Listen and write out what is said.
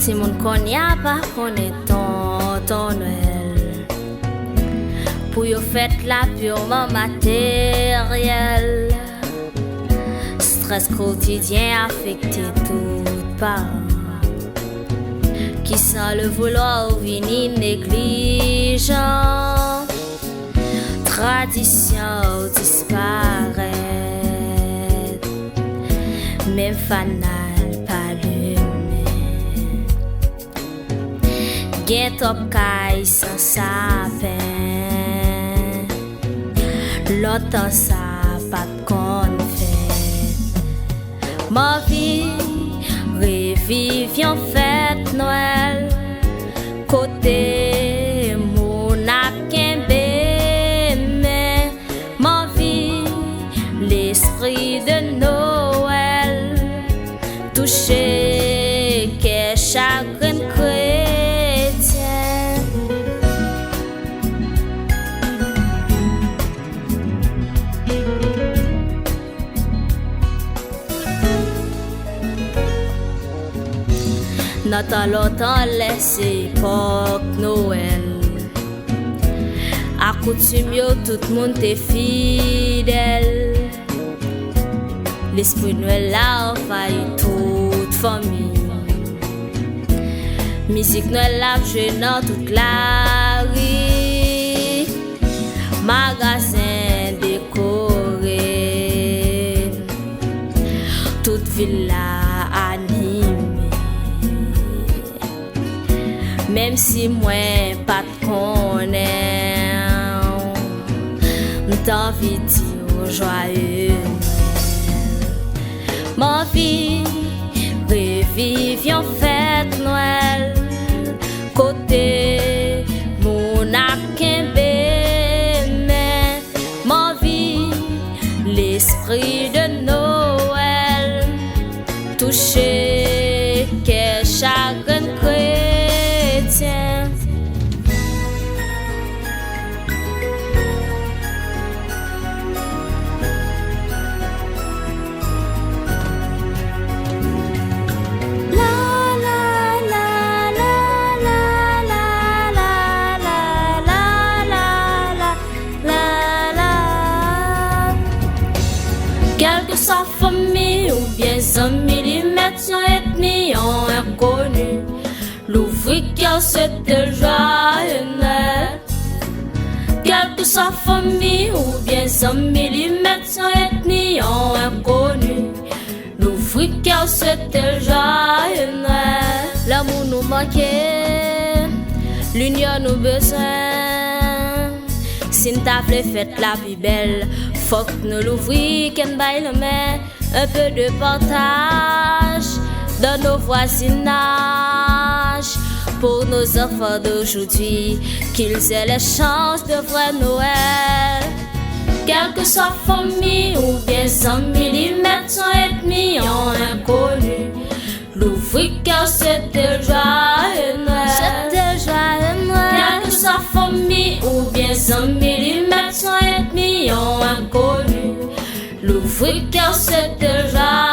Si mon qu'on y a pas connaît ton Noël. Pour yo fête la purement matérielle. Stress quotidien affecté toute part. Qui sans le vouloir vini négligent. Tradition disparaît. Même fanal pas l'humain. Get up caille sans sapin. L'autre ça pas qu'on fait. Ma vie revivions fête Noël. Côté mon akembe. Mais ma vie l'esprit de Noël. Touché que chagrin chrétien. Notre longtemps laissé époque Noël. À coutume yo tout le monde est fidèle. L'esprit Noël a envahi toute famille. Musique Noël a joué dans toute la rue. Magasin décoré. Toute ville a animée. Même si moi pas de connais, m'envie de dire joyeux. Ma vie, revivions fête Noël. Côté mon akembe. Mais ma vie, l'esprit de Noël. Touché que chagrin chrétien. Quelle que soit famille ou bien amis, millimètres ethnie ont inconnu. L'ouvrier c'était joyeux Noël. Quelle que soit famille ou bien amis, millimètres ethnie ont inconnu. L'ouvrier c'était joyeux Noël. L'amour nous manquait, l'union nous besoin. Si nous t'avons fait la plus belle, faut que nous l'ouvrions, qu'on baille le main. Un peu de partage dans nos voisinages. Pour nos enfants d'aujourd'hui, qu'ils aient les chances de voir Noël. Quelle que soit famille ou bien amis, millimètres ethnie ont inconnu. L'ouvrier c'était joyeux Noël. C'était joyeux Noël. Quelle que soit famille ou bien amis, millimètres ethnie ont inconnu. L'ouvrier c'était joyeux.